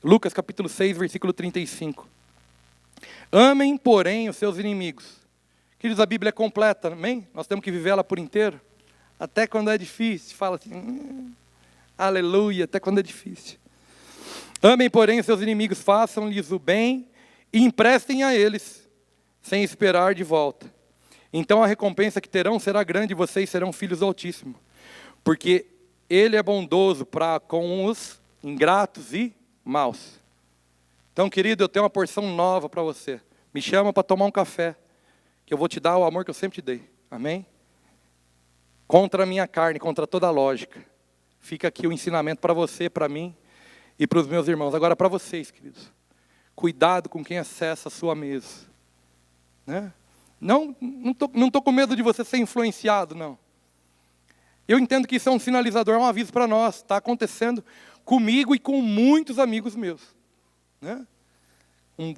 Lucas capítulo 6, versículo 35. Amem, porém, os seus inimigos. Queridos, a Bíblia é completa, amém? Nós temos que viver ela por inteiro. Até quando é difícil, fala assim, aleluia, até quando é difícil. Amem, porém, os seus inimigos, façam-lhes o bem e emprestem a eles, sem esperar de volta. Então a recompensa que terão será grande e vocês serão filhos do Altíssimo. Porque Ele é bondoso para com os ingratos e maus. Então, querido, eu tenho uma porção nova para você. Me chama para tomar um café, que eu vou te dar o amor que eu sempre te dei. Amém? Contra a minha carne, contra toda a lógica. Fica aqui o ensinamento para você, para mim e para os meus irmãos. Agora, para vocês, queridos. Cuidado com quem acessa a sua mesa. Né? Não tô com medo de você ser influenciado, não. Eu entendo que isso é um sinalizador, é um aviso para nós. Está acontecendo comigo e com muitos amigos meus. Né?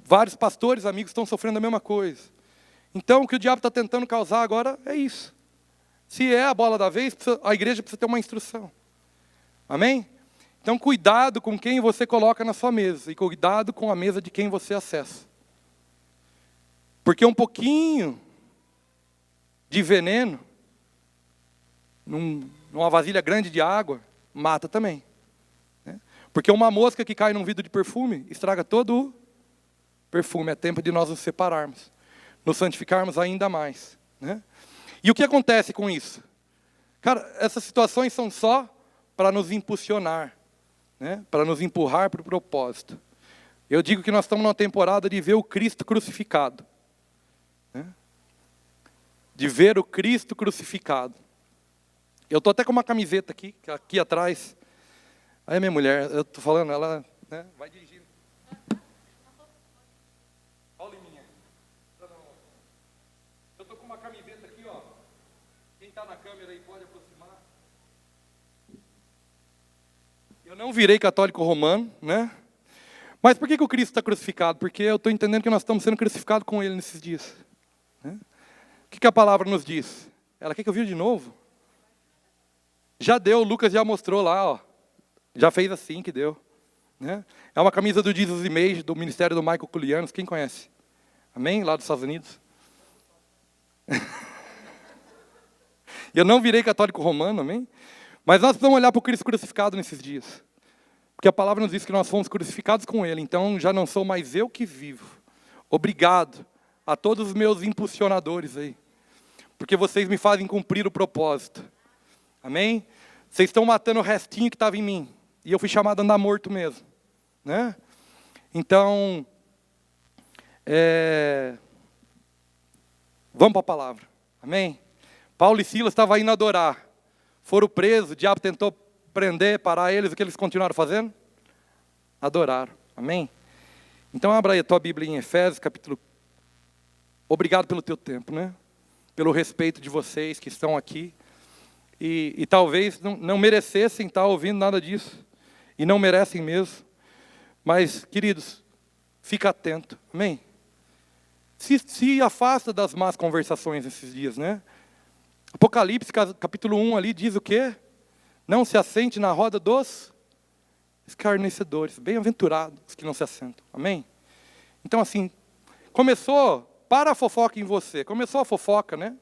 Vários pastores, amigos, estão sofrendo a mesma coisa. Então, o que o diabo está tentando causar agora é isso. Se é a bola da vez, a igreja precisa ter uma instrução. Amém? Então, cuidado com quem você coloca na sua mesa. E cuidado com a mesa de quem você acessa. Porque um pouquinho de veneno, numa vasilha grande de água, mata também. Né? Porque uma mosca que cai num vidro de perfume, estraga todo o perfume. É tempo de nós nos separarmos. Nos santificarmos ainda mais. Né? E o que acontece com isso? Cara, essas situações são só para nos impulsionar. Né? Para nos empurrar para o propósito. Eu digo que nós estamos numa temporada de ver o Cristo crucificado. Né? De ver o Cristo crucificado. Eu estou até com uma camiseta aqui atrás. Aí minha mulher, eu estou falando, ela vai dirigindo. Olha o Liminha. Eu estou com uma camiseta aqui, ó. Quem está na câmera aí pode aproximar. Eu não virei católico romano, né? Mas por que o Cristo está crucificado? Porque eu estou entendendo que nós estamos sendo crucificados com Ele nesses dias. Né? O que a palavra nos diz? Ela quer que eu vire de novo? Já deu, o Lucas já mostrou lá, ó. Já fez assim que deu. Né? É uma camisa do Jesus Image, do ministério do Michael Culianos, quem conhece? Amém? Lá dos Estados Unidos. Eu não virei católico romano, amém? Mas nós precisamos olhar para o Cristo crucificado nesses dias. Porque a palavra nos diz que nós fomos crucificados com Ele, então já não sou mais eu que vivo. Obrigado a todos os meus impulsionadores aí. Porque vocês me fazem cumprir o propósito. Amém? Vocês estão matando o restinho que estava em mim. E eu fui chamado a andar morto mesmo. Né? Então, vamos para a palavra. Amém? Paulo e Silas estavam indo adorar. Foram presos, o diabo tentou prender, parar eles. O que eles continuaram fazendo? Adoraram. Amém? Então, abra aí a tua Bíblia em Efésios, capítulo... Obrigado pelo teu tempo, né? Pelo respeito de vocês que estão aqui. E talvez não merecessem estar ouvindo nada disso. E não merecem mesmo. Mas, queridos, fica atento. Amém? Se afasta das más conversações nesses dias, né? Apocalipse, capítulo 1 ali, diz o quê? Não se assente na roda dos escarnecedores. Bem-aventurados os que não se assentam. Amém? Então, assim, para a fofoca em você. Começou a fofoca, né?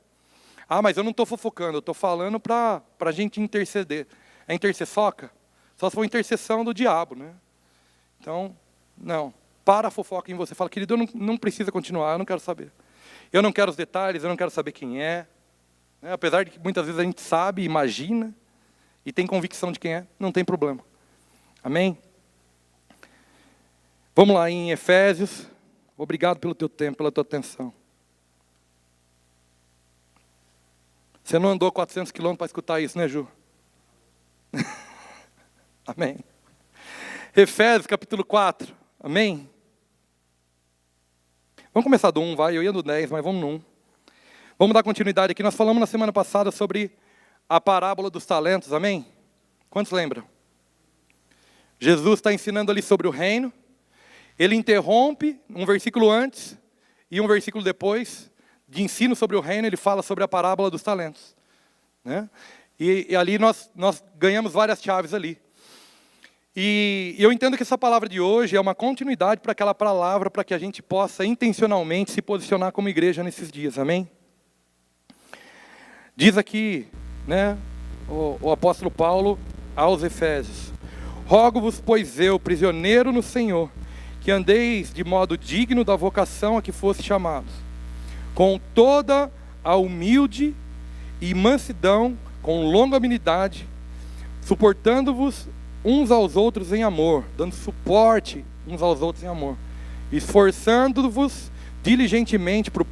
Ah, mas eu não estou fofocando, eu estou falando para a gente interceder. É intercessoca? Só se for intercessão do diabo, né? Então, não. Para a fofoca em você. Fala, querido, eu não precisa continuar, eu não quero saber. Eu não quero os detalhes, eu não quero saber quem é. Né? Apesar de que muitas vezes a gente sabe, imagina, e tem convicção de quem é, não tem problema. Amém? Vamos lá, em Efésios. Obrigado pelo teu tempo, pela tua atenção. Você não andou 400 quilômetros para escutar isso, né, Ju? Amém. Efésios, capítulo 4. Amém? Vamos começar do 1, vai. Eu ia do 10, mas vamos no 1. Vamos dar continuidade aqui. Nós falamos na semana passada sobre a parábola dos talentos. Amém? Quantos lembram? Jesus está ensinando ali sobre o reino. Ele interrompe um versículo antes e um versículo depois de ensino sobre o reino, ele fala sobre a parábola dos talentos. Né? E ali nós ganhamos várias chaves ali. E eu entendo que essa palavra de hoje é uma continuidade para aquela palavra, para que a gente possa intencionalmente se posicionar como igreja nesses dias, amém? Diz aqui, né, o apóstolo Paulo aos Efésios: rogo-vos, pois eu, prisioneiro no Senhor, que andeis de modo digno da vocação a que foste chamados, com toda a humilde e mansidão, com longanimidade, suportando-vos uns aos outros em amor, dando suporte uns aos outros em amor, esforçando-vos diligentemente por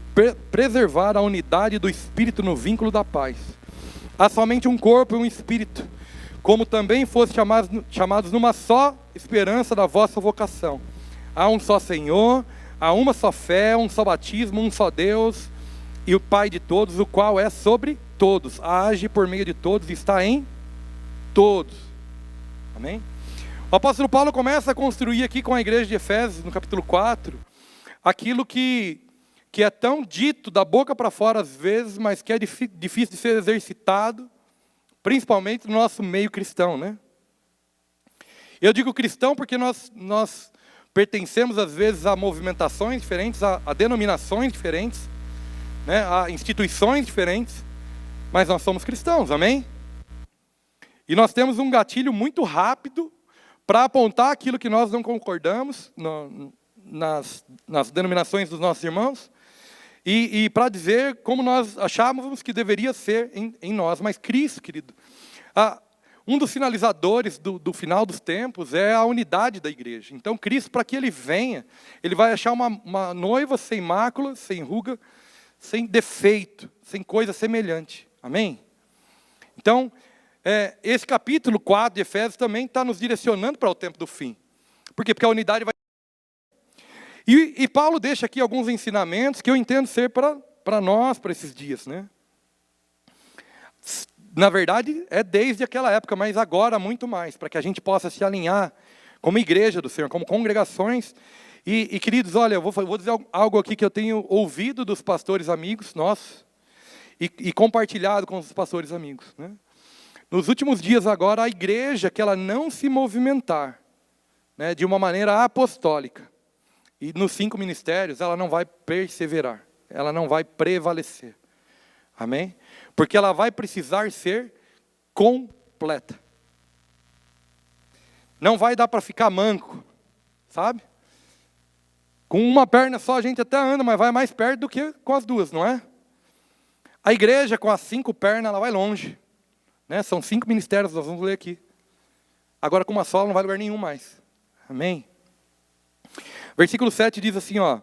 preservar a unidade do Espírito no vínculo da paz. Há somente um corpo e um Espírito, como também foste chamados numa só esperança da vossa vocação. Há um só Senhor, há uma só fé, um só batismo, um só Deus e o Pai de todos, o qual é sobre todos, age por meio de todos e está em todos. Amém? O apóstolo Paulo começa a construir aqui com a igreja de Efésios, no capítulo 4, aquilo que é tão dito da boca para fora às vezes, mas que é difícil de ser exercitado, principalmente no nosso meio cristão, né? Eu digo cristão porque nós pertencemos às vezes a movimentações diferentes, a denominações diferentes, né? A instituições diferentes, mas nós somos cristãos, amém? E nós temos um gatilho muito rápido para apontar aquilo que nós não concordamos nas denominações dos nossos irmãos, e para dizer como nós achávamos que deveria ser em nós. Mas Cristo, querido, um dos sinalizadores do final dos tempos é a unidade da igreja. Então Cristo, para que Ele venha, Ele vai achar uma noiva sem mácula, sem ruga, sem defeito, sem coisa semelhante. Amém? Então, esse capítulo 4 de Efésios também está nos direcionando para o tempo do fim. Por quê? Porque a unidade vai... E Paulo deixa aqui alguns ensinamentos que eu entendo ser para nós, para esses dias, né? Na verdade, é desde aquela época, mas agora muito mais, para que a gente possa se alinhar como igreja do Senhor, como congregações. E queridos, olha, eu vou dizer algo aqui que eu tenho ouvido dos pastores amigos nossos e compartilhado com os pastores amigos, né? Nos últimos dias agora, a igreja, que ela não se movimentar, né, de uma maneira apostólica, e nos 5 ministérios, ela não vai perseverar, ela não vai prevalecer. Amém? Porque ela vai precisar ser completa. Não vai dar para ficar manco, sabe? Com uma perna só a gente até anda, mas vai mais perto do que com as duas, não é? A igreja com as 5 pernas, ela vai longe. Né? São 5 ministérios, nós vamos ler aqui. Agora com uma só, ela não vai a lugar nenhum mais. Amém? Versículo 7 diz assim, ó: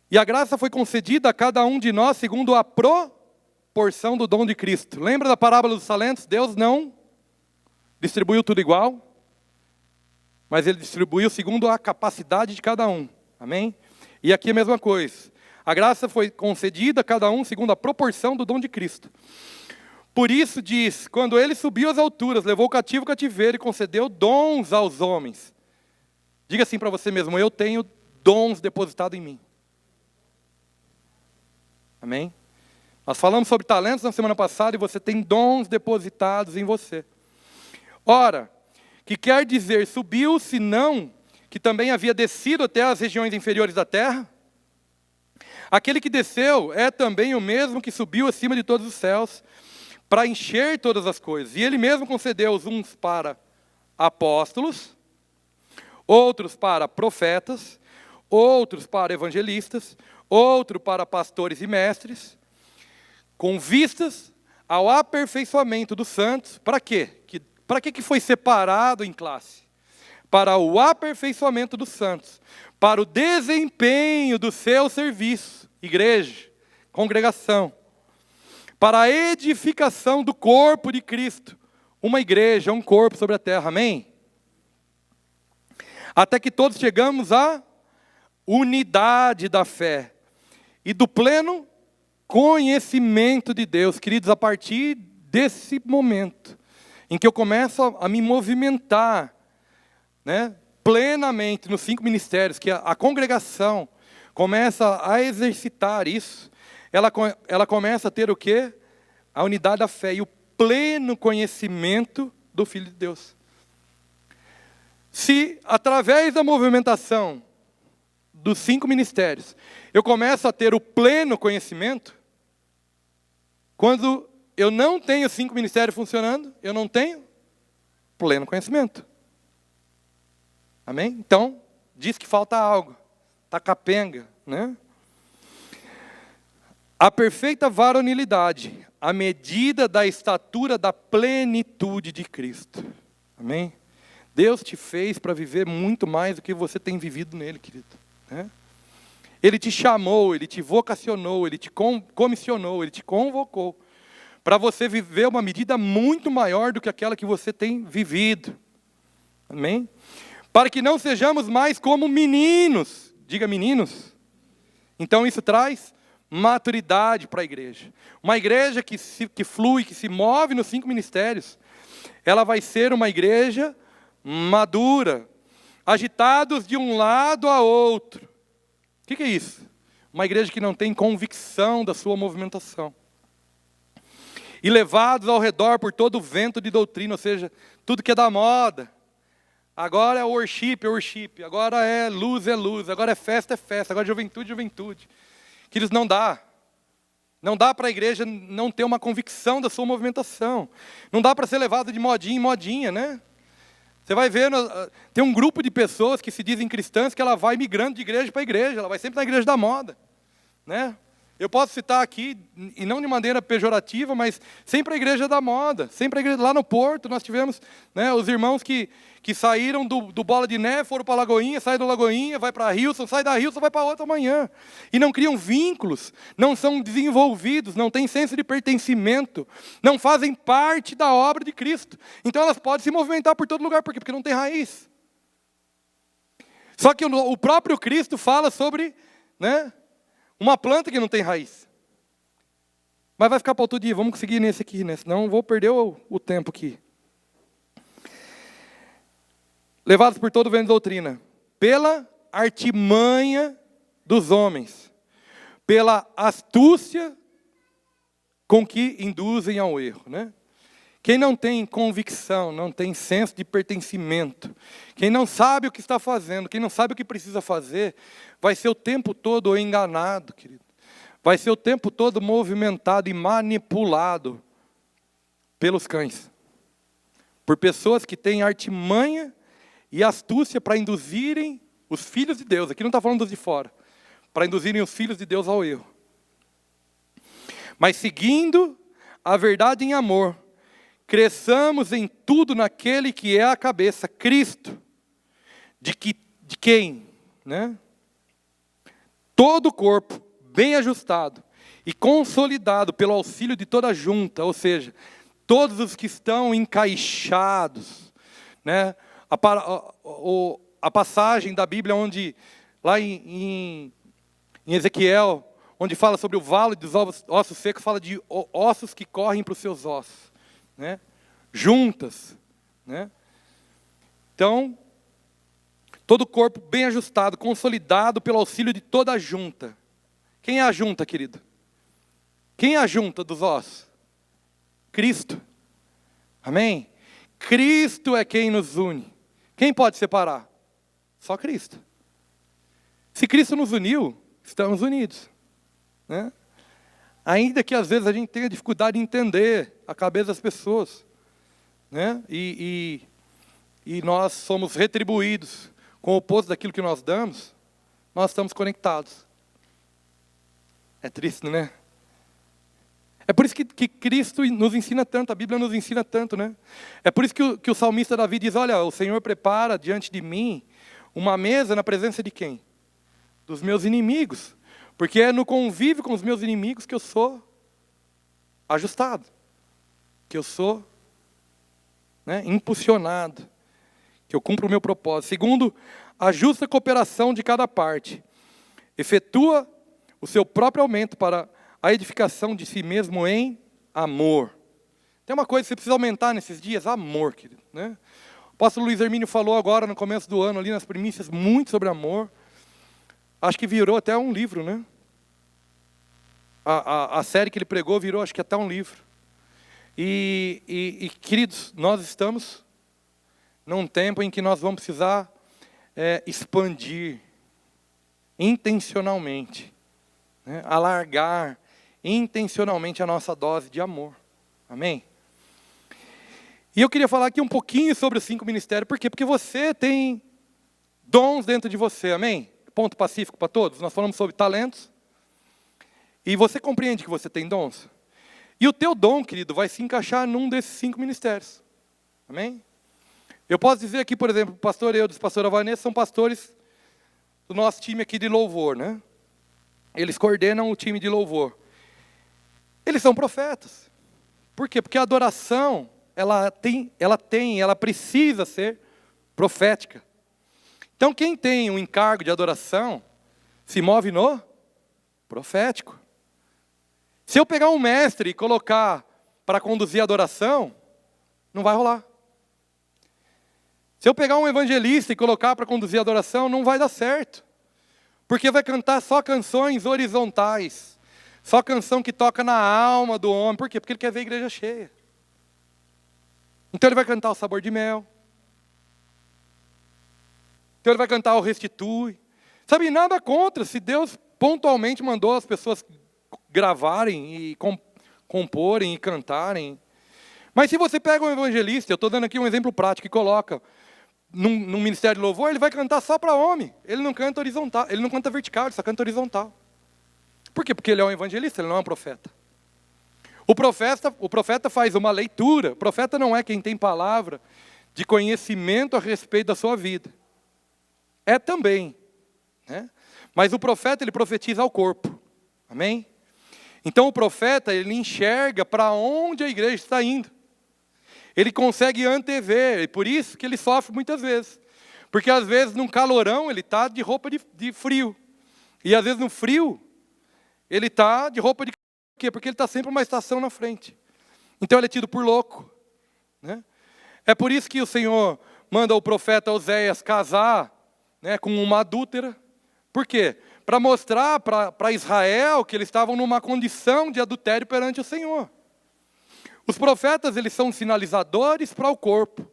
e a graça foi concedida a cada um de nós segundo a proporção do dom de Cristo. Lembra da parábola dos talentos? Deus não distribuiu tudo igual, mas Ele distribuiu segundo a capacidade de cada um. Amém? E aqui a mesma coisa. A graça foi concedida a cada um segundo a proporção do dom de Cristo. Por isso diz, quando Ele subiu às alturas, levou o cativo o cativeiro e concedeu dons aos homens. Diga assim para você mesmo: eu tenho dons depositados em mim. Amém? Nós falamos sobre talentos na semana passada e você tem dons depositados em você. Ora, que quer dizer subiu, senão que também havia descido até as regiões inferiores da terra? Aquele que desceu é também o mesmo que subiu acima de todos os céus, para encher todas as coisas. E Ele mesmo concedeu os uns para apóstolos, outros para profetas, outros para evangelistas, outros para pastores e mestres, com vistas ao aperfeiçoamento dos santos. Para quê? Para que foi separado em classe? Para o aperfeiçoamento dos santos, para o desempenho do seu serviço, igreja, congregação, para a edificação do corpo de Cristo, uma igreja, um corpo sobre a terra, amém? Até que todos chegamos à unidade da fé e do pleno conhecimento de Deus. Queridos, a partir desse momento em que eu começo a me movimentar, né, plenamente nos 5 ministérios, que a congregação começa a exercitar isso, ela começa a ter o quê? A unidade da fé e o pleno conhecimento do Filho de Deus. Se, através da movimentação dos 5 ministérios, eu começo a ter o pleno conhecimento, quando eu não tenho 5 ministérios funcionando, eu não tenho pleno conhecimento. Amém? Então, diz que falta algo. Está capenga, né? A perfeita varonilidade, a medida da estatura da plenitude de Cristo. Amém? Deus te fez para viver muito mais do que você tem vivido nele, querido. Né? Ele te chamou, Ele te vocacionou, Ele te comissionou, Ele te convocou para você viver uma medida muito maior do que aquela que você tem vivido. Amém? Para que não sejamos mais como meninos. Diga meninos. Então isso traz maturidade para a igreja. Uma igreja que flui, que se move nos 5 ministérios, ela vai ser uma igreja madura, agitados de um lado a outro. O que é isso? Uma igreja que não tem convicção da sua movimentação. E levados ao redor por todo o vento de doutrina, ou seja, tudo que é da moda. Agora é worship, agora é luz, agora é festa, agora é juventude, juventude. Queridos, não dá. Não dá para a igreja não ter uma convicção da sua movimentação. Não dá para ser levado de modinha em modinha, né? Você vai ver, tem um grupo de pessoas que se dizem cristãs que ela vai migrando de igreja para igreja, ela vai sempre na igreja da moda, né? Eu posso citar aqui, e não de maneira pejorativa, mas sempre a igreja da moda, sempre a igreja lá no Porto, nós tivemos, né, os irmãos que saíram do Bola de Neve, foram para a Lagoinha, saem da Lagoinha, vai para a Hilson, sai da Hilson, vai para outra amanhã. E não criam vínculos, não são desenvolvidos, não têm senso de pertencimento, não fazem parte da obra de Cristo. Então elas podem se movimentar por todo lugar, por quê? Porque não tem raiz. Só que o próprio Cristo fala sobre, né, uma planta que não tem raiz. Mas vai ficar para outro dia, vamos seguir nesse aqui, né? Senão eu vou perder o tempo aqui. Levados por todo o vento de doutrina, pela artimanha dos homens, pela astúcia com que induzem ao erro, né? Quem não tem convicção, não tem senso de pertencimento, quem não sabe o que está fazendo, quem não sabe o que precisa fazer, vai ser o tempo todo enganado, querido. Vai ser o tempo todo movimentado e manipulado pelos cães. Por pessoas que têm artimanha e astúcia para induzirem os filhos de Deus, aqui não está falando dos de fora, para induzirem os filhos de Deus ao erro. Mas seguindo a verdade em amor, cresçamos em tudo naquele que é a cabeça, Cristo, de quem, né? Todo o corpo, bem ajustado e consolidado pelo auxílio de toda a junta, ou seja, todos os que estão encaixados, né? A passagem da Bíblia onde, lá em Ezequiel, onde fala sobre o vale dos ossos secos, fala de ossos que correm para os seus ossos, né? Juntas, né? Então, todo o corpo bem ajustado, consolidado pelo auxílio de toda a junta. Quem é a junta, querido? Quem é a junta dos ossos? Cristo. Amém? Cristo é quem nos une. Quem pode separar? Só Cristo. Se Cristo nos uniu, estamos unidos, né? Ainda que às vezes a gente tenha dificuldade de entender a cabeça das pessoas, né? E nós somos retribuídos com o oposto daquilo que nós damos, nós estamos conectados. É triste, né? É por isso que Cristo nos ensina tanto, a Bíblia nos ensina tanto, né? É por isso que o salmista Davi diz, olha, o Senhor prepara diante de mim uma mesa na presença de quem? Dos meus inimigos. Porque é no convívio com os meus inimigos que eu sou ajustado. Que eu sou, né, impulsionado. Que eu cumpro o meu propósito. Segundo, a justa cooperação de cada parte. Efetua o seu próprio aumento para a edificação de si mesmo em amor. Tem uma coisa que você precisa aumentar nesses dias, amor, querido, né? O apóstolo Luiz Hermínio falou agora no começo do ano, ali nas primícias, muito sobre amor. Acho que virou até um livro, né? A série que ele pregou virou, acho que até um livro. E queridos, nós estamos num tempo em que nós vamos precisar expandir intencionalmente, né? Alargar intencionalmente a nossa dose de amor. Amém? E eu queria falar aqui um pouquinho sobre os 5 ministérios. Por quê? Porque você tem dons dentro de você. Amém? Ponto pacífico para todos. Nós falamos sobre talentos. E você compreende que você tem dons? E o teu dom, querido, vai se encaixar num desses 5 ministérios. Amém? Eu posso dizer aqui, por exemplo, o pastor Eudes e a pastora Vanessa são pastores do nosso time aqui de louvor, né? Eles coordenam o time de louvor. Eles são profetas. Por quê? Porque a adoração, ela precisa ser profética. Então, quem tem um encargo de adoração, se move no profético. Se eu pegar um mestre e colocar para conduzir a adoração, não vai rolar. Se eu pegar um evangelista e colocar para conduzir a adoração, não vai dar certo. Porque vai cantar só canções horizontais. Só canção que toca na alma do homem. Por quê? Porque ele quer ver a igreja cheia. Então ele vai cantar o sabor de mel. Então ele vai cantar o restitui. Sabe, nada contra se Deus pontualmente mandou as pessoas gravarem e comporem e cantarem. Mas se você pega um evangelista, eu estou dando aqui um exemplo prático, e coloca num ministério de louvor, ele vai cantar só para homem. Ele não canta horizontal, ele não canta vertical, ele só canta horizontal. Por quê? Porque ele é um evangelista, ele não é um profeta. O profeta faz uma leitura. O profeta não é quem tem palavra de conhecimento a respeito da sua vida. É também, né? Mas o profeta, ele profetiza ao corpo. Amém? Então o profeta, ele enxerga para onde a igreja está indo. Ele consegue antever, e por isso que ele sofre muitas vezes. Porque às vezes num calorão ele está de roupa de frio. E às vezes no frio ele está de roupa de quê? Porque ele está sempre uma estação na frente. Então ele é tido por louco, né? É por isso que o Senhor manda o profeta Oséias casar, né, com uma adúltera. Por quê? Para mostrar para Israel que eles estavam numa condição de adultério perante o Senhor. Os profetas, eles são sinalizadores para o corpo,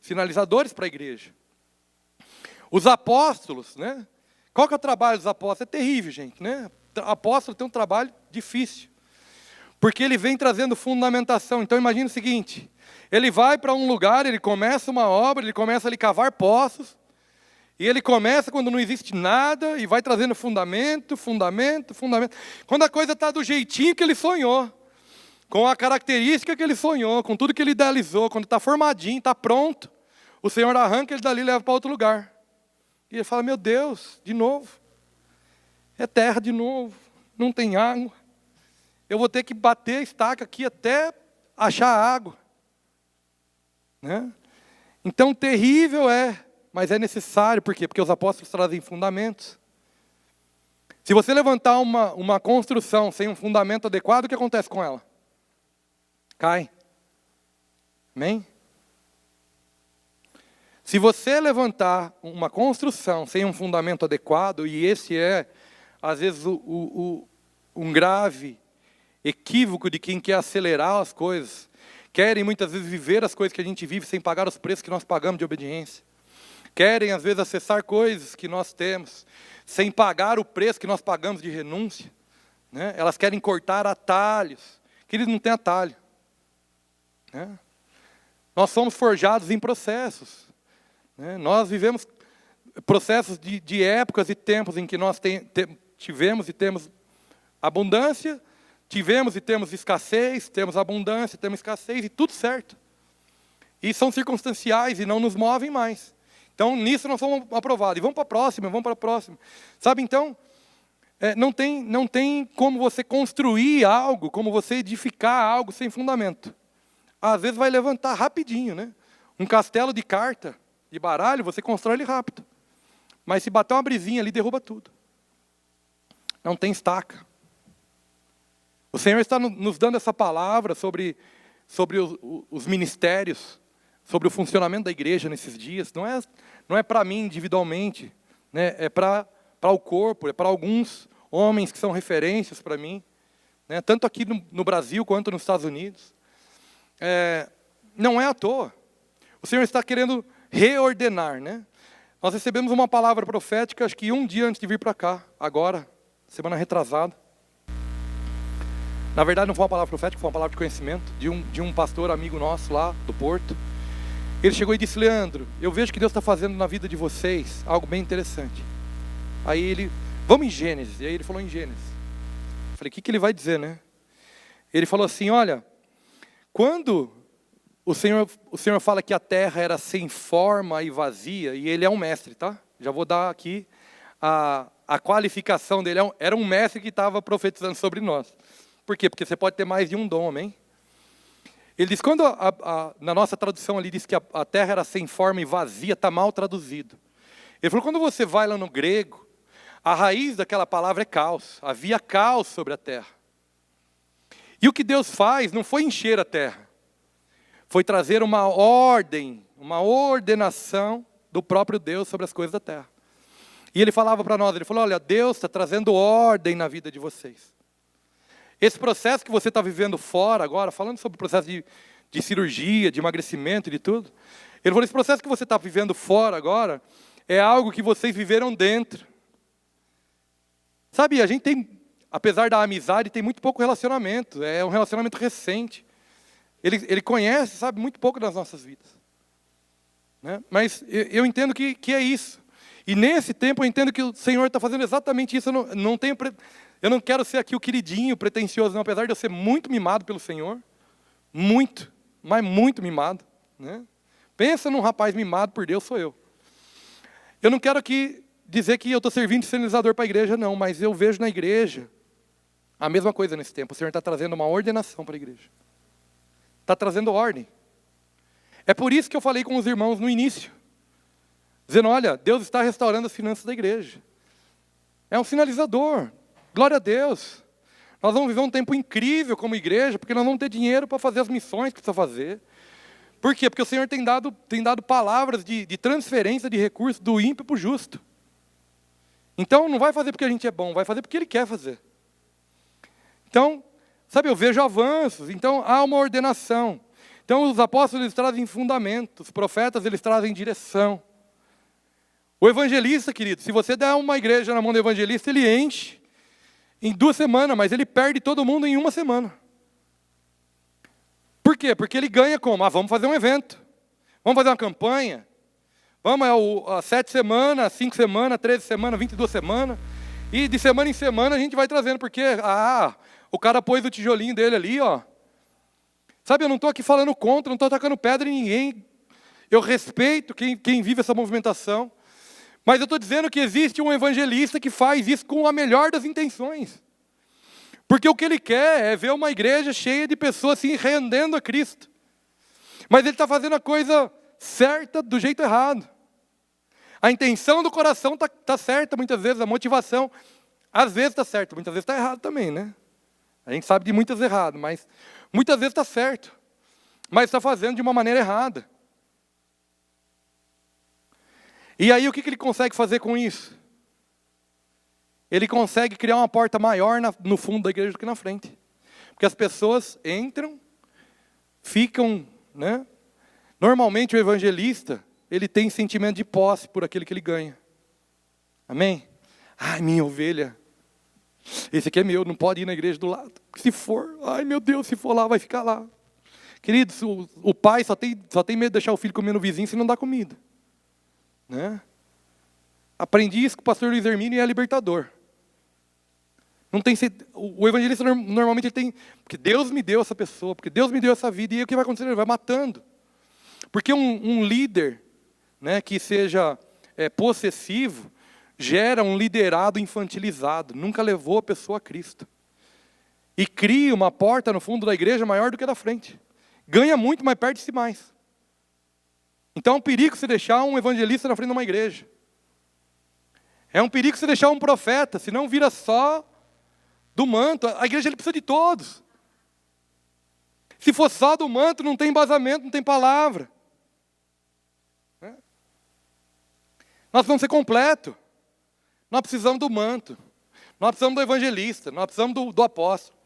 sinalizadores para a igreja. Os apóstolos, né? Qual que é o trabalho dos apóstolos? É terrível, gente, né? O apóstolo tem um trabalho difícil, porque ele vem trazendo fundamentação. Então imagina o seguinte, ele vai para um lugar, ele começa uma obra, ele começa a cavar poços, e ele começa quando não existe nada, e vai trazendo fundamento. Quando a coisa está do jeitinho que ele sonhou, com a característica que ele sonhou, com tudo que ele idealizou, quando está formadinho, está pronto, o Senhor arranca ele dali e leva para outro lugar. E ele fala, meu Deus, de novo. É terra de novo, não tem água. Eu vou ter que bater a estaca aqui até achar água, né? Então terrível é, mas é necessário. Por quê? Porque os apóstolos trazem fundamentos. Se você levantar uma construção sem um fundamento adequado, o que acontece com ela? Cai. Amém? Se você levantar uma construção sem um fundamento adequado, e esse é, às vezes, um grave equívoco de quem quer acelerar as coisas, querem muitas vezes viver as coisas que a gente vive sem pagar os preços que nós pagamos de obediência. Querem, às vezes, acessar coisas que nós temos, sem pagar o preço que nós pagamos de renúncia, né? Elas querem cortar atalhos. Queridos, não tem atalho, né? Nós somos forjados em processos, né? Nós vivemos processos de épocas e tempos em que nós tivemos e temos abundância, tivemos e temos escassez, temos abundância, temos escassez, e tudo certo. E são circunstanciais e não nos movem mais. Então, nisso nós somos aprovados. E vamos para a próxima. Sabe, então, não tem como você construir algo, como você edificar algo sem fundamento. Às vezes vai levantar rapidinho, né? Um castelo de carta, de baralho, você constrói ele rápido. Mas se bater uma brisinha ali, derruba tudo. Não tem estaca. O Senhor está nos dando essa palavra sobre os ministérios, sobre o funcionamento da igreja nesses dias. Não é para mim individualmente, né? É para o corpo, é para alguns homens que são referências para mim, né? Tanto aqui no Brasil quanto nos Estados Unidos. Não é à toa. O Senhor está querendo reordenar, né? Nós recebemos uma palavra profética, acho que um dia antes de vir para cá, agora, semana retrasada. Na verdade não foi uma palavra profética, foi uma palavra de conhecimento de um pastor amigo nosso lá do Porto. Ele chegou e disse: Leandro, eu vejo que Deus está fazendo na vida de vocês algo bem interessante. Aí ele, vamos em Gênesis. E aí ele falou em Gênesis. Eu falei, o que ele vai dizer, né? Ele falou assim, olha, quando o Senhor fala que a terra era sem forma e vazia, e ele é um mestre, tá? Já vou dar aqui a qualificação dele. Era um mestre que estava profetizando sobre nós. Por quê? Porque você pode ter mais de um dom, amém? Ele diz, quando na nossa tradução ali diz que a terra era sem forma e vazia, está mal traduzido. Ele falou, quando você vai lá no grego, a raiz daquela palavra é caos. Havia caos sobre a terra. E o que Deus faz não foi encher a terra. Foi trazer uma ordem, uma ordenação do próprio Deus sobre as coisas da terra. E ele falava para nós, ele falou, olha, Deus está trazendo ordem na vida de vocês. Esse processo que você está vivendo fora agora, falando sobre o processo de cirurgia, de emagrecimento e de tudo, ele falou, esse processo que você está vivendo fora agora, é algo que vocês viveram dentro. Sabe, a gente tem, apesar da amizade, tem muito pouco relacionamento, é um relacionamento recente. Ele conhece, sabe, muito pouco das nossas vidas. Né? Mas eu entendo que é isso. E nesse tempo eu entendo que o Senhor está fazendo exatamente isso. Eu não quero ser aqui o queridinho, pretencioso, não, apesar de eu ser muito mimado pelo Senhor. Muito, mas muito mimado. Né? Pensa num rapaz mimado por Deus, sou eu. Eu não quero aqui dizer que eu estou servindo de sinalizador para a igreja, não, mas eu vejo na igreja a mesma coisa nesse tempo. O Senhor está trazendo uma ordenação para a igreja. Está trazendo ordem. É por isso que eu falei com os irmãos no início. Dizendo, olha, Deus está restaurando as finanças da igreja. É um sinalizador. Glória a Deus. Nós vamos viver um tempo incrível como igreja, porque nós vamos ter dinheiro para fazer as missões que precisa fazer. Por quê? Porque o Senhor tem dado palavras de transferência de recursos do ímpio para o justo. Então, não vai fazer porque a gente é bom, vai fazer porque Ele quer fazer. Então, sabe, eu vejo avanços, então há uma ordenação. Então, os apóstolos eles trazem fundamento, os profetas eles trazem direção. O evangelista, querido, se você der uma igreja na mão do evangelista, ele enche em 2 semanas, mas ele perde todo mundo em 1 semana. Por quê? Porque ele ganha como? Vamos fazer um evento, vamos fazer uma campanha, vamos 7 semanas, 5 semanas, 13 semanas, 22 semanas, e de semana em semana a gente vai trazendo, porque o cara pôs o tijolinho dele ali, ó. Sabe, eu não estou aqui falando contra, não estou atacando pedra em ninguém, eu respeito quem vive essa movimentação, mas eu estou dizendo que existe um evangelista que faz isso com a melhor das intenções. Porque o que ele quer é ver uma igreja cheia de pessoas se rendendo a Cristo. Mas ele está fazendo a coisa certa do jeito errado. A intenção do coração está certa muitas vezes, a motivação às vezes está certa, muitas vezes está errado também, né? A gente sabe de muitas erradas, mas muitas vezes está certo. Mas está fazendo de uma maneira errada. E aí o que ele consegue fazer com isso? Ele consegue criar uma porta maior no fundo da igreja do que na frente. Porque as pessoas entram, ficam, né? Normalmente o evangelista, ele tem sentimento de posse por aquele que ele ganha. Amém? Ai, minha ovelha. Esse aqui é meu, não pode ir na igreja do lado. Se for, ai meu Deus, se for lá, vai ficar lá. Queridos, o pai só tem medo de deixar o filho comer no vizinho se não dá comida. Né? Aprendi isso com o pastor Luiz Hermínio e é libertador. Não tem, o evangelista normalmente ele tem, porque Deus me deu essa pessoa, porque Deus me deu essa vida, e aí o que vai acontecer? Ele vai matando. Porque um líder, né, que seja possessivo, gera um liderado infantilizado, nunca levou a pessoa a Cristo. E cria uma porta no fundo da igreja maior do que da frente. Ganha muito, mas perde-se mais. Então é um perigo você deixar um evangelista na frente de uma igreja. É um perigo você deixar um profeta, senão vira só do manto. A igreja ele precisa de todos. Se for só do manto, não tem embasamento, não tem palavra. Nós precisamos ser completos. Nós precisamos do manto. Nós precisamos do evangelista. Nós precisamos do apóstolo.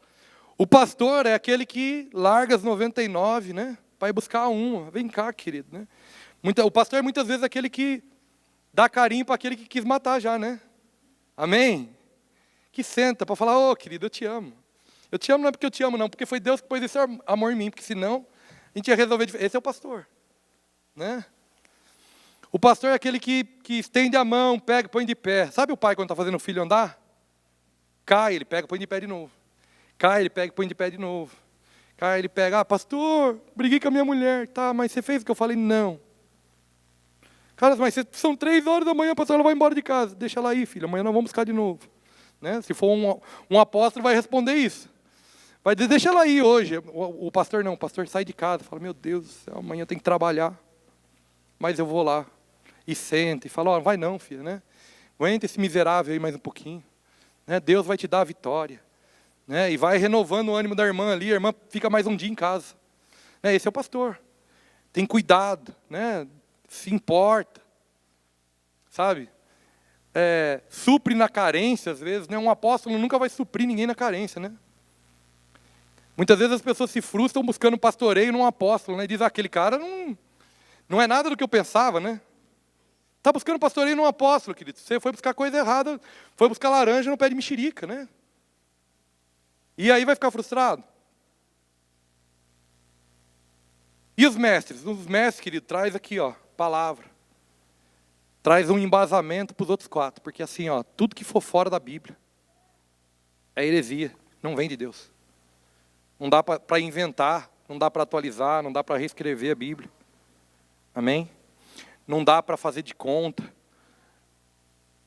O pastor é aquele que larga as 99, né? Para ir buscar uma. Vem cá, querido, né? O pastor muitas vezes é aquele que dá carinho para aquele que quis matar já, né? Amém? Que senta para falar, ô querido, eu te amo. Eu te amo não é porque eu te amo não, porque foi Deus que pôs esse amor em mim, porque senão a gente ia resolver. Esse é o pastor, né? O pastor é aquele que estende a mão, pega e põe de pé. Sabe o pai quando está fazendo o filho andar? Cai, ele pega e põe de pé de novo. Cai, ele pega e põe de pé de novo. Cai, ele pega, pastor, briguei com a minha mulher. Tá, mas você fez o que eu falei? Não. Cara, mas são 3 horas da manhã, pastor, ela vai embora de casa. Deixa ela aí, filho, amanhã nós vamos buscar de novo. Né? Se for um apóstolo, vai responder isso. Vai dizer, deixa ela aí hoje. O pastor não, o pastor sai de casa, fala, meu Deus do céu, amanhã tem que trabalhar. Mas eu vou lá. E senta, e fala, ó, vai não, filha, né? Aguenta esse miserável aí mais um pouquinho. Né? Deus vai te dar a vitória. Né? E vai renovando o ânimo da irmã ali, a irmã fica mais um dia em casa. Né? Esse é o pastor. Tem cuidado, né? Se importa. Sabe? Supre na carência, às vezes. Né? Um apóstolo nunca vai suprir ninguém na carência, né? Muitas vezes as pessoas se frustram buscando pastoreio num apóstolo, né? Diz, aquele cara não é nada do que eu pensava, né? Está buscando pastoreio num apóstolo, querido. Você foi buscar coisa errada, foi buscar laranja no pé de mexerica, né? E aí vai ficar frustrado. E os mestres? Os mestres, querido, traz aqui, ó, palavra. Traz um embasamento para os outros 4. Porque assim, ó, tudo que for fora da Bíblia é heresia, não vem de Deus. Não dá para inventar, não dá para atualizar, não dá para reescrever a Bíblia. Amém? Não dá para fazer de conta.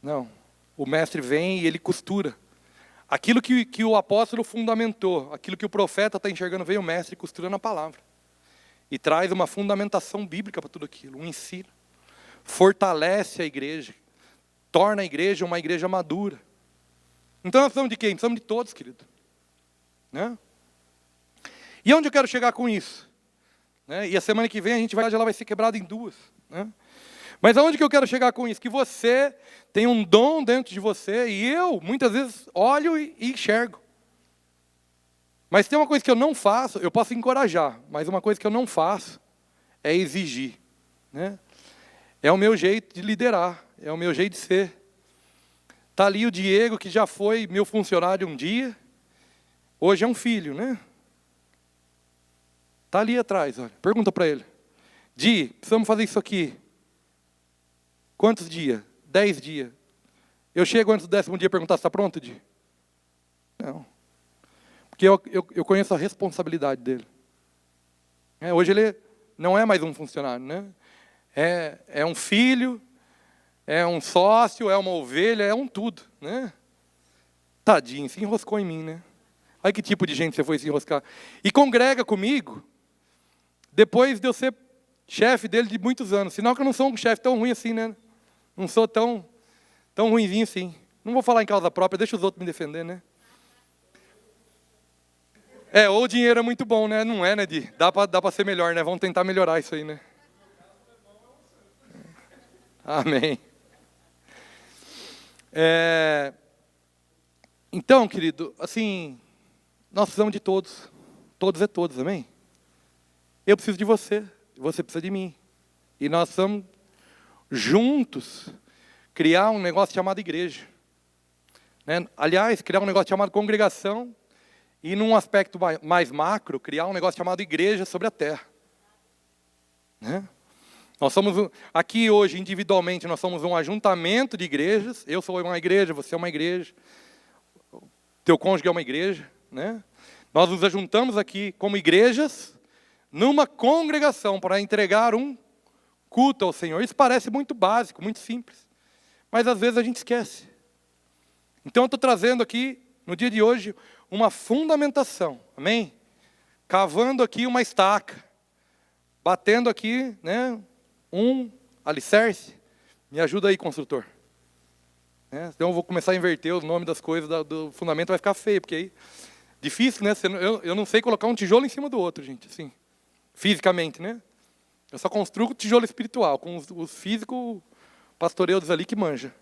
Não. O mestre vem e ele costura. Aquilo que o apóstolo fundamentou, aquilo que o profeta está enxergando, vem o mestre e costura na palavra. E traz uma fundamentação bíblica para tudo aquilo, um ensino. Fortalece a igreja. Torna a igreja uma igreja madura. Então nós precisamos de quem? Precisamos de todos, querido. Né? E onde eu quero chegar com isso? Né? E a semana que vem a gente ela vai ser quebrada em 2. Né? Mas aonde que eu quero chegar com isso? Que você tem um dom dentro de você, e eu, muitas vezes, olho e enxergo. Mas tem uma coisa que eu não faço, eu posso encorajar, mas uma coisa que eu não faço é exigir. Né? É o meu jeito de liderar, é o meu jeito de ser. Está ali o Diego, que já foi meu funcionário um dia, hoje é um filho, né? Está ali atrás, olha. Pergunta para ele. Di, precisamos fazer isso aqui. Quantos dias? 10 dias. Eu chego antes do 10º dia e perguntar se está pronto, Di? Não. Porque eu conheço a responsabilidade dele. Hoje ele não é mais um funcionário, né? É um filho, é um sócio, é uma ovelha, é um tudo, né? Tadinho, se enroscou em mim, né? Olha que tipo de gente você foi se enroscar. E congrega comigo, depois de eu ser chefe dele de muitos anos. Sinal que eu não sou um chefe tão ruim assim, né? Não sou tão ruinzinho assim. Não vou falar em causa própria, deixa os outros me defender, né? Ou o dinheiro é muito bom, né? Não é, né, Di? Dá para ser melhor, né? Vamos tentar melhorar isso aí, né? Amém. Então, querido, assim, nós precisamos de todos. Todos é todos, amém? Eu preciso de você precisa de mim. E nós precisamos, juntos, criar um negócio chamado igreja. Né? Aliás, criar um negócio chamado congregação. E num aspecto mais macro, criar um negócio chamado igreja sobre a terra. Né? Nós somos, aqui hoje, individualmente, nós somos um ajuntamento de igrejas. Eu sou uma igreja, você é uma igreja. Teu cônjuge é uma igreja. Né? Nós nos ajuntamos aqui como igrejas, numa congregação, para entregar um culto ao Senhor. Isso parece muito básico, muito simples. Mas às vezes a gente esquece. Então eu estou trazendo aqui, no dia de hoje, uma fundamentação, amém? Cavando aqui uma estaca, batendo aqui, né, um alicerce. Me ajuda aí, construtor. Então eu vou começar a inverter os nomes das coisas, do fundamento vai ficar feio, porque aí, difícil, né? Eu não sei colocar um tijolo em cima do outro, gente, assim, fisicamente, né? Eu só construo tijolo espiritual, com os físicos pastoreiros ali que manja.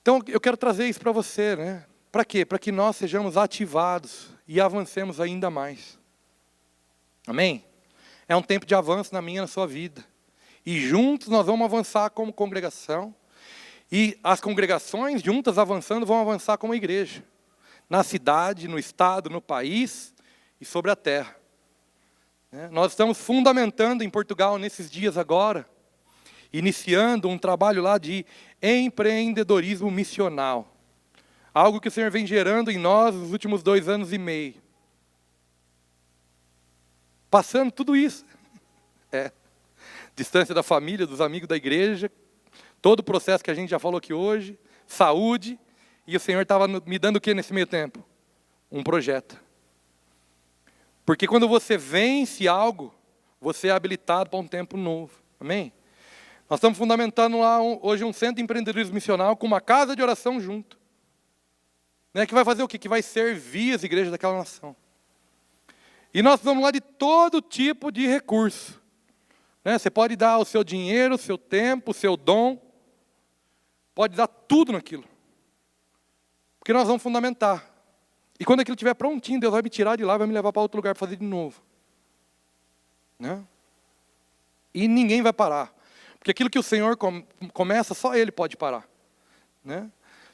Então, eu quero trazer isso para você, né? Para quê? Para que nós sejamos ativados e avancemos ainda mais. Amém? É um tempo de avanço na minha e na sua vida. E juntos nós vamos avançar como congregação. E as congregações juntas avançando vão avançar como igreja. Na cidade, no estado, no país e sobre a terra. Nós estamos fundamentando em Portugal nesses dias agora, iniciando um trabalho lá de empreendedorismo missional. Algo que o Senhor vem gerando em nós nos últimos 2 anos e meio. Passando tudo isso. Distância da família, dos amigos da igreja, todo o processo que a gente já falou aqui hoje, saúde, e o Senhor estava me dando o que nesse meio tempo? Um projeto. Porque quando você vence algo, você é habilitado para um tempo novo. Amém? Nós estamos fundamentando lá hoje um centro de empreendedorismo missional com uma casa de oração junto. Que vai fazer o quê? Que vai servir as igrejas daquela nação. E nós vamos lá de todo tipo de recurso. Você pode dar o seu dinheiro, o seu tempo, o seu dom. Pode dar tudo naquilo. Porque nós vamos fundamentar. E quando aquilo estiver prontinho, Deus vai me tirar de lá e vai me levar para outro lugar para fazer de novo. E ninguém vai parar. Porque aquilo que o Senhor começa, só Ele pode parar.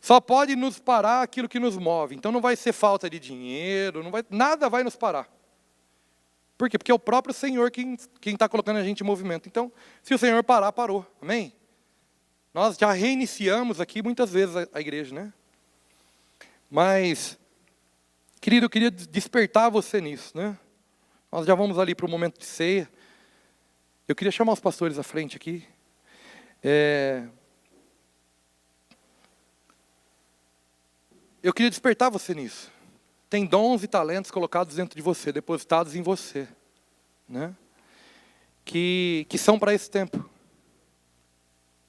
Só pode nos parar aquilo que nos move. Então não vai ser falta de dinheiro, nada vai nos parar. Por quê? Porque é o próprio Senhor quem está colocando a gente em movimento. Então, se o Senhor parar, parou. Amém? Nós já reiniciamos aqui muitas vezes a igreja, Mas, querido, eu queria despertar você nisso, Nós já vamos ali para o momento de ceia. Eu queria chamar os pastores à frente aqui. Eu queria despertar você nisso. Tem dons e talentos colocados dentro de você, depositados em você, que são para esse tempo.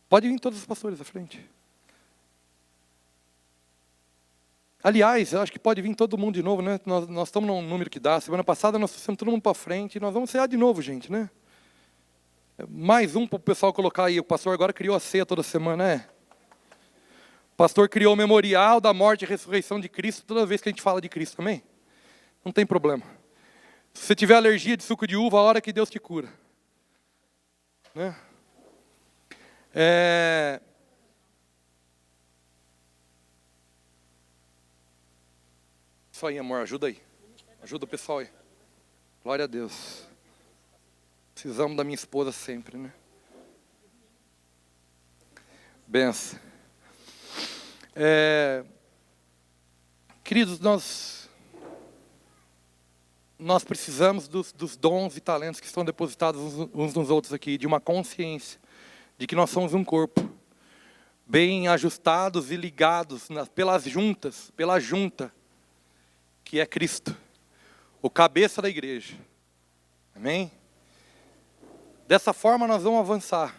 Pode vir todos os pastores à frente. Aliás, eu acho que pode vir todo mundo de novo, Nós estamos num número que dá. Semana passada nós trouxemos todo mundo para frente e nós vamos cear de novo, gente, Mais um para o pessoal colocar aí. O pastor agora criou a ceia toda semana, O pastor criou o memorial da morte e ressurreição de Cristo toda vez que a gente fala de Cristo, amém? Não tem problema. Se você tiver alergia de suco de uva, a hora que Deus te cura. Isso aí, amor, ajuda aí. Ajuda o pessoal aí. Glória a Deus. Precisamos da minha esposa sempre, Benção. Queridos, nós precisamos dos dons e talentos que estão depositados uns nos outros aqui, de uma consciência de que nós somos um corpo, bem ajustados e ligados pela junta, que é Cristo, o cabeça da igreja. Amém? Dessa forma nós vamos avançar.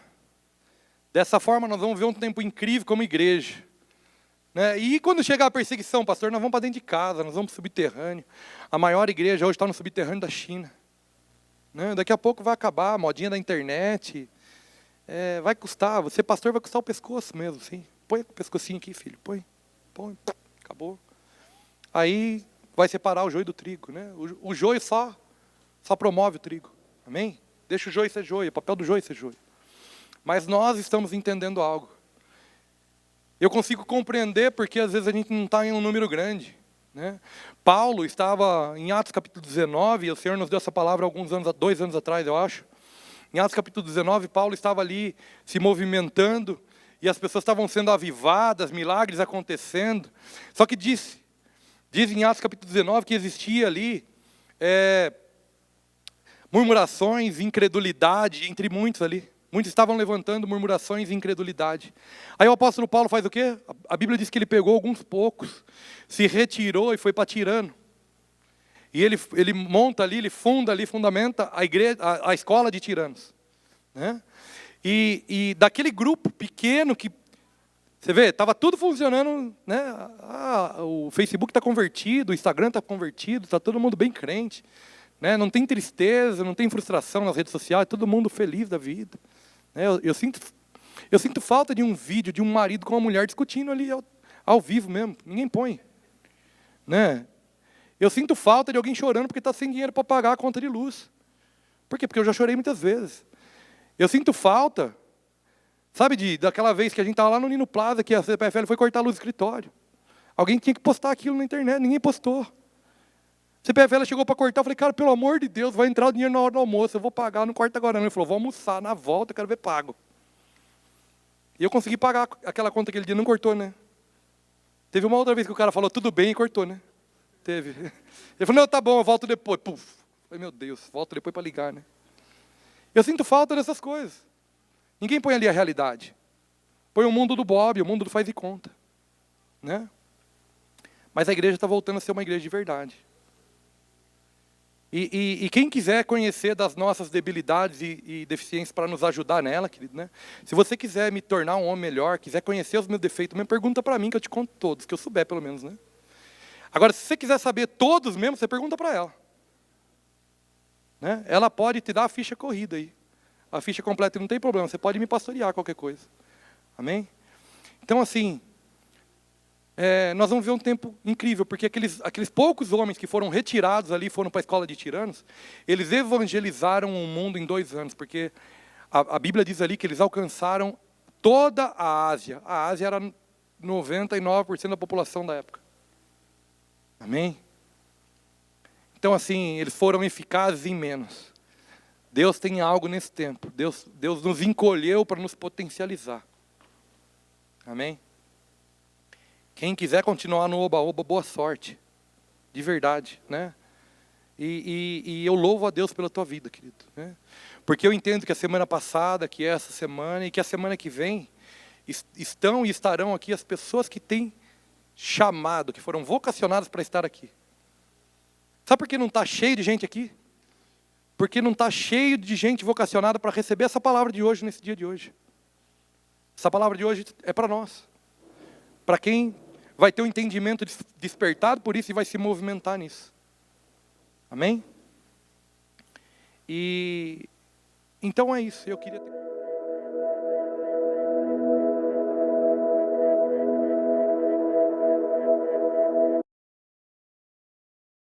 Dessa forma nós vamos ver um tempo incrível como igreja. E quando chegar a perseguição, pastor, nós vamos para dentro de casa, nós vamos para o subterrâneo. A maior igreja hoje está no subterrâneo da China. Daqui a pouco vai acabar a modinha da internet. Vai custar, você pastor vai custar o pescoço mesmo, sim. Põe o pescocinho aqui, filho, põe, acabou. Aí vai separar o joio do trigo, O joio só promove o trigo, amém? Deixa o joio ser joio, o papel do joio ser joio. Mas nós estamos entendendo algo. Eu consigo compreender porque às vezes a gente não está em um número grande. Paulo estava em Atos capítulo 19, e o Senhor nos deu essa palavra 2 anos atrás, eu acho. Em Atos capítulo 19, Paulo estava ali se movimentando, e as pessoas estavam sendo avivadas, milagres acontecendo. Só que diz em Atos capítulo 19 que existia ali murmurações, incredulidade, entre muitos ali. Muitos estavam levantando murmurações e incredulidade. Aí o apóstolo Paulo faz o quê? A Bíblia diz que ele pegou alguns poucos, se retirou e foi para Tirano. E ele monta ali, ele funda ali, fundamenta a igreja, a escola de tiranos. E daquele grupo pequeno que, você vê, estava tudo funcionando, o Facebook está convertido, o Instagram está convertido, está todo mundo bem crente. Não tem tristeza, não tem frustração nas redes sociais, todo mundo feliz da vida. Eu sinto falta de um vídeo de um marido com uma mulher discutindo ali ao vivo mesmo, ninguém põe. Eu sinto falta de alguém chorando porque está sem dinheiro para pagar a conta de luz. Por quê? Porque eu já chorei muitas vezes. Eu sinto falta, sabe, daquela vez que a gente estava lá no Nino Plaza, que a CPFL foi cortar a luz do escritório. Alguém tinha que postar aquilo na internet, ninguém postou. A CPFL chegou para cortar, eu falei, cara, pelo amor de Deus, vai entrar o dinheiro na hora do almoço, eu vou pagar, não corta agora não. Ele falou, vou almoçar, na volta eu quero ver pago. E eu consegui pagar aquela conta aquele dia, não cortou, né? Teve uma outra vez que o cara falou, tudo bem, e cortou, né? Teve. Ele falou, não, tá bom, eu volto depois. Puf. Eu falei, meu Deus, volto depois para ligar, né? Eu sinto falta dessas coisas. Ninguém põe ali a realidade. Põe o mundo do Bob, o mundo do faz de conta. Né? Mas a igreja está voltando a ser uma igreja de verdade. E quem quiser conhecer das nossas debilidades e deficiências para nos ajudar nela, querido, né? Se você quiser me tornar um homem melhor, quiser conhecer os meus defeitos, mesmo pergunta para mim que eu te conto todos, que eu souber pelo menos, né? Agora, se você quiser saber todos mesmo, você pergunta para ela. Né? Ela pode te dar a ficha corrida aí. A ficha completa não tem problema, você pode me pastorear qualquer coisa. Amém? Então, assim, nós vamos ver um tempo incrível, porque aqueles poucos homens que foram retirados ali, foram para a escola de tiranos, eles evangelizaram o mundo em 2 anos, porque a Bíblia diz ali que eles alcançaram toda a Ásia. A Ásia era 99% da população da época. Amém? Então, assim, eles foram eficazes em menos. Deus tem algo nesse tempo. Deus nos encolheu para nos potencializar. Amém? Quem quiser continuar no oba-oba, boa sorte. De verdade, né? E eu louvo a Deus pela tua vida, querido. Né? Porque eu entendo que a semana passada, que essa semana e que a semana que vem, estão e estarão aqui as pessoas que têm chamado, que foram vocacionadas para estar aqui. Sabe por que não está cheio de gente aqui? Porque não está cheio de gente vocacionada para receber essa palavra de hoje, nesse dia de hoje. Essa palavra de hoje é para nós. Para quem vai ter um entendimento despertado por isso e vai se movimentar nisso. Amém? E então é isso. Eu queria ter...